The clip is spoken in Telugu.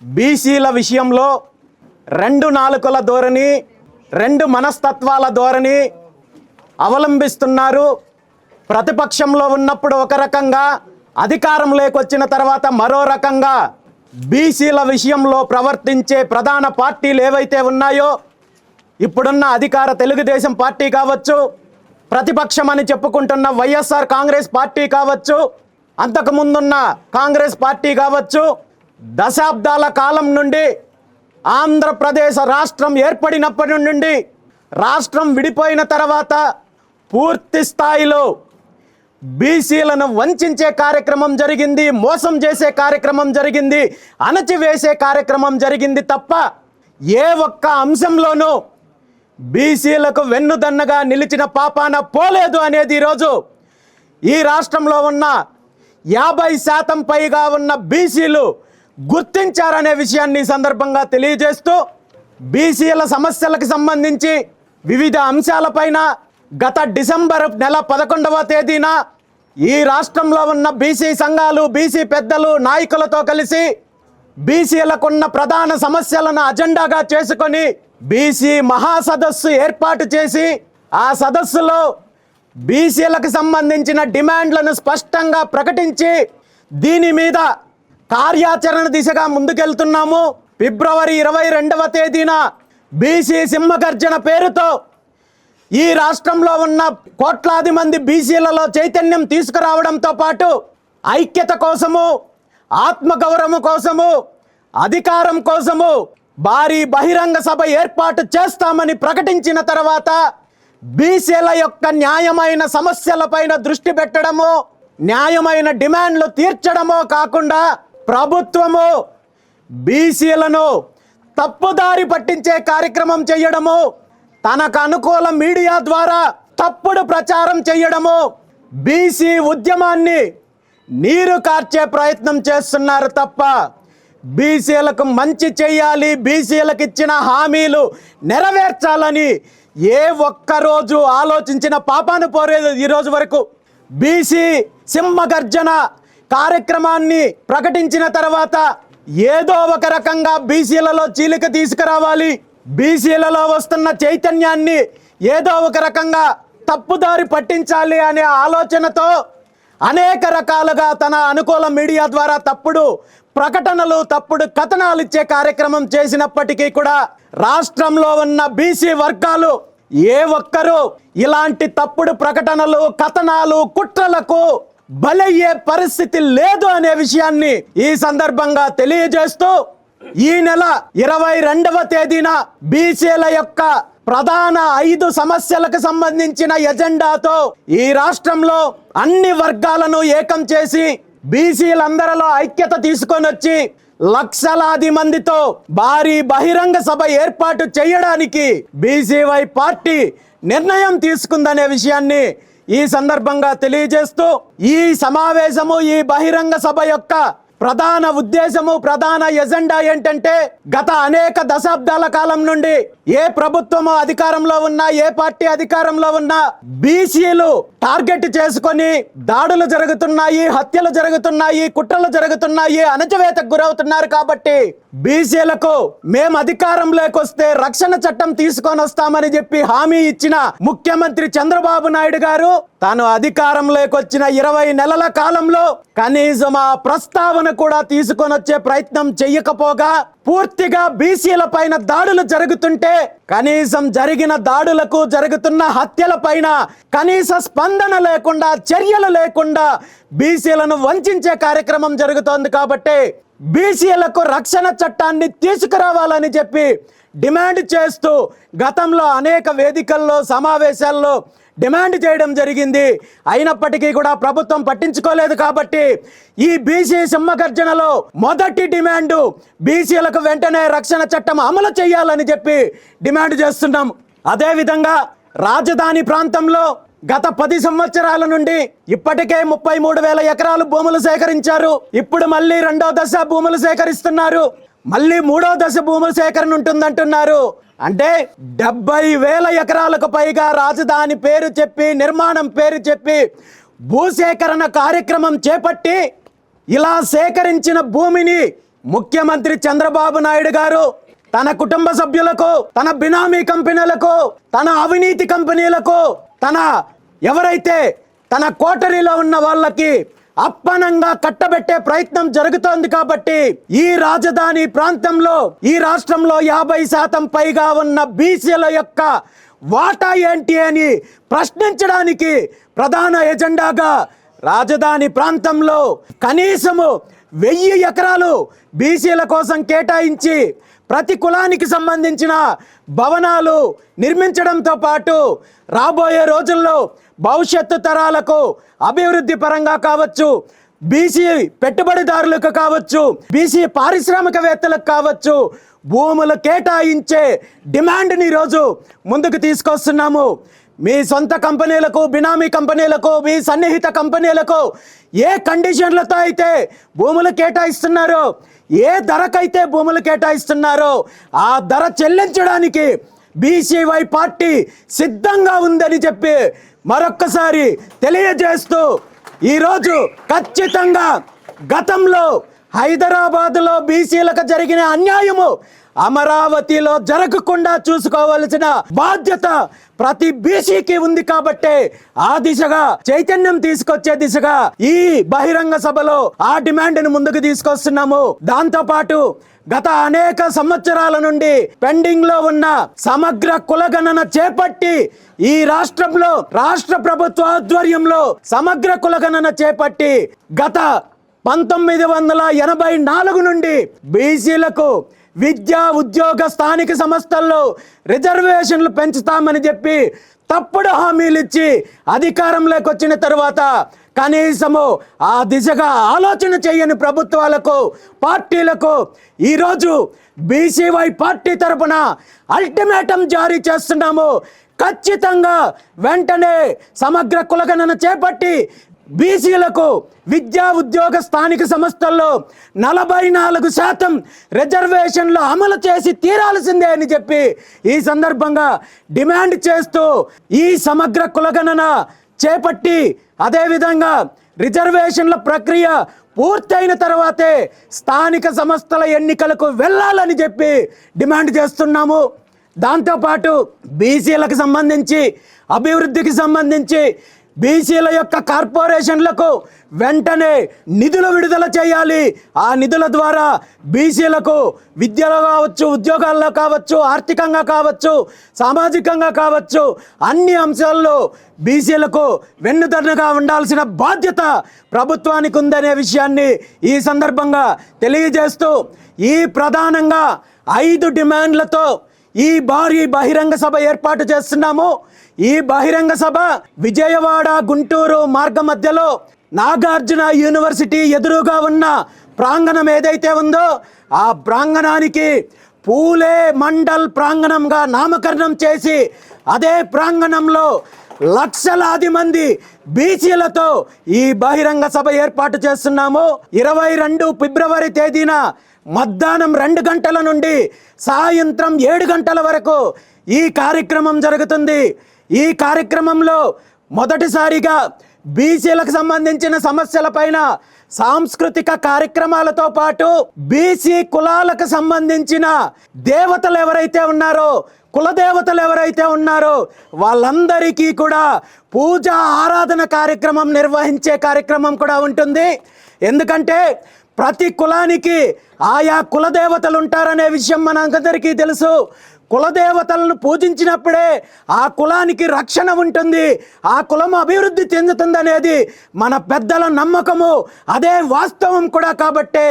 బీసీల విషయంలో రెండు నాలుకల ధోరణి, రెండు మనస్తత్వాల ధోరణి అవలంబిస్తున్నారు. ప్రతిపక్షంలో ఉన్నప్పుడు ఒక రకంగా, అధికారంలోకి వచ్చిన తర్వాత మరో రకంగా బీసీల విషయంలో ప్రవర్తించే ప్రధాన పార్టీలు ఏవైతే ఉన్నాయో, ఇప్పుడున్న అధికార తెలుగుదేశం పార్టీ కావచ్చు, ప్రతిపక్షమని చెప్పుకుంటున్న వైఎస్ఆర్ కాంగ్రెస్ పార్టీ కావచ్చు, అంతకుముందున్న కాంగ్రెస్ పార్టీ కావచ్చు, దశాబ్దాల కాలం నుండి ఆంధ్రప్రదేశ్ రాష్ట్రం ఏర్పడినప్పటి నుండి రాష్ట్రం విడిపోయిన తర్వాత పూర్తి స్థాయిలో బీసీలను వంచే కార్యక్రమం జరిగింది, మోసం చేసే కార్యక్రమం జరిగింది, అణచివేసే కార్యక్రమం జరిగింది తప్ప ఏ ఒక్క అంశంలోనూ బీసీలకు వెన్నుదన్నగా నిలిచిన పాపాన పోలేదు అనేది ఈరోజు ఈ రాష్ట్రంలో ఉన్న 50% పైగా ఉన్న బీసీలు గుర్తించారనే విషయాన్ని సందర్భంగా తెలియజేస్తూ, బీసీల సమస్యలకు సంబంధించి వివిధ అంశాలపైన గత డిసెంబర్ నెల 11వ తేదీన ఈ రాష్ట్రంలో ఉన్న బీసీ సంఘాలు, బీసీ పెద్దలు, నాయకులతో కలిసి బీసీలకున్న ప్రధాన సమస్యలను అజెండాగా చేసుకొని బీసీ మహాసదస్సు ఏర్పాటు చేసి, ఆ సదస్సులో బీసీలకు సంబంధించిన డిమాండ్లను స్పష్టంగా ప్రకటించి దీని మీద కార్యాచరణ దిశగా ముందుకెళ్తున్నాము. ఫిబ్రవరి 22వ తేదీన బీసీ సింహగర్జన పేరుతో ఈ రాష్ట్రంలో ఉన్న కోట్లాది మంది బీసీలలో చైతన్యం తీసుకురావడంతో పాటు ఐక్యత కోసము, ఆత్మగౌరవం కోసము, అధికారం కోసము భారీ బహిరంగ సభ ఏర్పాటు చేస్తామని ప్రకటించిన తర్వాత బీసీల యొక్క న్యాయమైన సమస్యలపైన దృష్టి పెట్టడము, న్యాయమైన డిమాండ్లు తీర్చడమో కాకుండా ప్రభుత్వము బీసీలను తప్పుదారి పట్టించే కార్యక్రమం చేయడము, తనకు అనుకూల మీడియా ద్వారా తప్పుడు ప్రచారం చేయడము, బీసీ ఉద్యమాన్ని నీరు కార్చే ప్రయత్నం చేస్తున్నారు తప్ప బీసీలకు మంచి చేయాలి, బీసీలకు ఇచ్చిన హామీలు నెరవేర్చాలని ఏ ఒక్కరోజు ఆలోచించిన పాపాను పోలేదు ఈరోజు వరకు. బీసీ సింహగర్జన కార్యక్రమాన్ని ప్రకటించిన తర్వాత ఏదో ఒక రకంగా బీసీలలో చీలిక తీసుకురావాలి, బీసీలలో వస్తున్న చైతన్యాన్ని ఏదో ఒక రకంగా తప్పుదారి పట్టించాలి అనే ఆలోచనతో అనేక రకాలుగా తన అనుకూల మీడియా ద్వారా తప్పుడు ప్రకటనలు, తప్పుడు కథనాలు ఇచ్చే కార్యక్రమం చేసినప్పటికీ కూడా రాష్ట్రంలో ఉన్న బీసీ వర్గాలు ఏ ఒక్కరూ ఇలాంటి తప్పుడు ప్రకటనలు, కథనాలు, కుట్రలకు బలయ్యే పరిస్థితి లేదు అనే విషయాన్ని ఈ సందర్భంగా తెలియజేస్తూ, ఈ నెల 22వ తేదీన బీసీల యొక్క ప్రధాన 5 సమస్యలకు సంబంధించిన ఎజెండాతో ఈ రాష్ట్రంలో అన్ని వర్గాలను ఏకం చేసి బీసీలందరిలో ఐక్యత తీసుకొని వచ్చి లక్షలాది మందితో భారీ బహిరంగ సభ ఏర్పాటు చేయడానికి బీసీవై పార్టీ నిర్ణయం తీసుకుందనే విషయాన్ని ఈ సందర్భంగా తెలియజేస్తూ, ఈ సమావేశము, ఈ బహిరంగ సభ యొక్క ప్రధాన ఉద్దేశము, ప్రధాన ఎజెండా ఏంటంటే, గత అనేక దశాబ్దాల కాలం నుండి ఏ ప్రభుత్వము అధికారంలో ఉన్నా, ఏ పార్టీ అధికారంలో ఉన్నా బీసీలు టార్గెట్ చేసుకొని దాడులు జరుగుతున్నాయి, హత్యలు జరుగుతున్నాయి, కుట్రలు జరుగుతున్నాయి, అణచివేతకు గురవుతున్నారు. కాబట్టి బీసీలకు మేము అధికారంలోకి వస్తే రక్షణ చట్టం తీసుకొని వస్తామని చెప్పి హామీ ఇచ్చిన ముఖ్యమంత్రి చంద్రబాబు నాయుడు గారు తాను అధికారంలోకి వచ్చిన 20 నెలల కాలంలో కనీసం ఆ ప్రస్తావన కూడా తీసుకొని వచ్చే ప్రయత్నం చెయ్యకపోగా పూర్తిగా బీసీల పైన దాడులు జరుగుతుంటే కనీసం జరిగిన దాడులకు, జరుగుతున్న హత్యల పైన కనీస స్పందన లేకుండా, చర్యలు లేకుండా బీసీలను వంచే కార్యక్రమం జరుగుతోంది. కాబట్టి బీసీలకు రక్షణ చట్టాన్ని తీసుకురావాలని చెప్పి డిమాండ్ చేస్తూ గతంలో అనేక వేదికల్లో, సమావేశాల్లో డిమాండ్ చేయడం జరిగింది. అయినప్పటికీ కూడా ప్రభుత్వం పట్టించుకోలేదు. కాబట్టి ఈ బీసీ సింహగర్జనలో మొదటి డిమాండు బీసీలకు వెంటనే రక్షణ చట్టం అమలు చేయాలని చెప్పి డిమాండ్ చేస్తున్నాం. అదేవిధంగా రాజధాని ప్రాంతంలో గత 10 సంవత్సరాల నుండి ఇప్పటికే 33,000 ఎకరాలు భూములు సేకరించారు. ఇప్పుడు మళ్ళీ 2వ దశ భూములు సేకరిస్తున్నారు. మళ్ళీ 3వ దశ భూముల సేకరణ ఉంటుందంటున్నారు. అంటే 70,000 ఎకరాలకు పైగా రాజధాని పేరు చెప్పి, నిర్మాణం పేరు చెప్పి భూసేకరణ కార్యక్రమం చేపట్టి ఇలా సేకరించిన భూమిని ముఖ్యమంత్రి చంద్రబాబు నాయుడు గారు తన కుటుంబ సభ్యులకు, తన బినామీ కంపెనీలకు, తన అవినీతి కంపెనీలకు, ఎవరైతే తన కోటరీలో ఉన్న వాళ్ళకి అప్పనంగా కట్టబెట్టే ప్రయత్నం జరుగుతోంది. కాబట్టి ఈ రాజధాని ప్రాంతంలో, ఈ రాష్ట్రంలో 50% పైగా ఉన్న బీసీల యొక్క వాటా ఏంటి అని ప్రశ్నించడానికి ప్రధాన ఎజెండాగా రాజధాని ప్రాంతంలో కనీసము 1000 ఎకరాలు బీసీల కోసం కేటాయించి ప్రతి కులానికి సంబంధించిన భవనాలు నిర్మించడంతో పాటు రాబోయే రోజుల్లో భవిష్యత్తు తరాలకు అభివృద్ధి పరంగా కావచ్చు, బీసీ పెట్టుబడిదారులకు కావచ్చు, బీసీ పారిశ్రామికవేత్తలకు కావచ్చు, భూములు కేటాయించే డిమాండ్ని ఈరోజు ముందుకు తీసుకొస్తున్నాము. మీ సొంత కంపెనీలకు, బినామీ కంపెనీలకు, మీ సన్నిహిత కంపెనీలకు ఏ కండిషన్లతో అయితే భూములు కేటాయిస్తున్నారో, ఏ ధరకైతే భూములు కేటాయిస్తున్నారో ఆ ధర చెల్లించడానికి బీసీవై పార్టీ సిద్ధంగా ఉందని చెప్పి మరొక్కసారి తెలియజేస్తూ, ఈరోజు ఖచ్చితంగా గతంలో హైదరాబాదులో బీసీలకు జరిగిన అన్యాయము అమరావతిలో జరగకుండా చూసుకోవాల్సిన బాధ్యత ప్రతి బీసీకి ఉంది. కాబట్టి ఆ దిశగా చైతన్యం తీసుకొచ్చే దిశగా ఈ బహిరంగ సభలో ఆ డిమాండ్ని ముందుకు తీసుకొస్తున్నాము. దాంతో పాటు గత అనేక సంవత్సరాల నుండి పెండింగ్ లో ఉన్న సమగ్ర కులగణన చేపట్టి ఈ రాష్ట్రంలో రాష్ట్ర ప్రభుత్వ ఆధ్వర్యంలో సమగ్ర కులగణన చేపట్టి గత 1984 నుండి బీసీలకు విద్యా, ఉద్యోగ, స్థానిక సంస్థల్లో రిజర్వేషన్లు పెంచుతామని చెప్పి తప్పుడు హామీలు ఇచ్చి అధికారంలోకి వచ్చిన తర్వాత కనీసము ఆ దిశగా ఆలోచన చేయని ప్రభుత్వాలకు, పార్టీలకు ఈరోజు బీసీవై పార్టీ తరపున అల్టిమేటం జారీ చేస్తున్నాము. ఖచ్చితంగా వెంటనే సమగ్ర కులగణన చేపట్టి బీసీలకు విద్యా, ఉద్యోగ, స్థానిక సంస్థల్లో 44% రిజర్వేషన్లు అమలు చేసి తీరాల్సిందే అని చెప్పి ఈ సందర్భంగా డిమాండ్ చేస్తూ ఈ సమగ్ర కులగణన చేపట్టి అదేవిధంగా రిజర్వేషన్ల ప్రక్రియ పూర్తయిన తర్వాతే స్థానిక సంస్థల ఎన్నికలకు వెళ్ళాలని చెప్పి డిమాండ్ చేస్తున్నాము. దాంతోపాటు బీసీలకు సంబంధించి, అభివృద్ధికి సంబంధించి బీసీల యొక్క కార్పొరేషన్లకు వెంటనే నిధులు విడుదల చేయాలి. ఆ నిధుల ద్వారా బీసీలకు విద్యలో కావచ్చు, ఉద్యోగాల్లో కావచ్చు, ఆర్థికంగా కావచ్చు, సామాజికంగా కావచ్చు, అన్ని అంశాల్లో బీసీలకు వెన్నుదన్నుగా ఉండాల్సిన బాధ్యత ప్రభుత్వానికి ఉందనే విషయాన్ని ఈ సందర్భంగా తెలియజేస్తూ ఈ ప్రధానంగా 5 డిమాండ్లతో ఈ భారీ బహిరంగ సభ ఏర్పాటు చేస్తున్నాము. ఈ బహిరంగ సభ విజయవాడ, గుంటూరు మార్గ మధ్యలో నాగార్జున యూనివర్సిటీ ఎదురుగా ఉన్న ప్రాంగణం ఏదైతే ఉందో ఆ ప్రాంగణానికి పూలే మండల్ ప్రాంగణంగా నామకరణం చేసి అదే ప్రాంగణంలో లక్షలాది మంది బీసీలతో ఈ బహిరంగ సభ ఏర్పాటు చేస్తున్నాము. 22 ఫిబ్రవరి తేదీన మధ్యాహ్నం 2 గంటల నుండి సాయంత్రం 7 గంటల వరకు ఈ కార్యక్రమం జరుగుతుంది. ఈ కార్యక్రమంలో మొదటిసారిగా బీసీలకు సంబంధించిన సమస్యలపైన సాంస్కృతిక కార్యక్రమాలతో పాటు బీసీ కులాలకు సంబంధించిన దేవతలు ఎవరైతే ఉన్నారో, కులదేవతలు ఎవరైతే ఉన్నారో వాళ్ళందరికీ కూడా పూజ, ఆరాధన కార్యక్రమం నిర్వహించే కార్యక్రమం కూడా ఉంటుంది. ఎందుకంటే ప్రతి కులానికి ఆయా కులదేవతలు ఉంటారనే విషయం మనందరికీ తెలుసు. కులదేవతలను పూజించినప్పుడే ఆ కులానికి రక్షణ ఉంటుంది, ఆ కులం అభివృద్ధి చెందుతుంది అనేది మన పెద్దల నమ్మకము. అదే వాస్తవం కూడా. కాబట్టే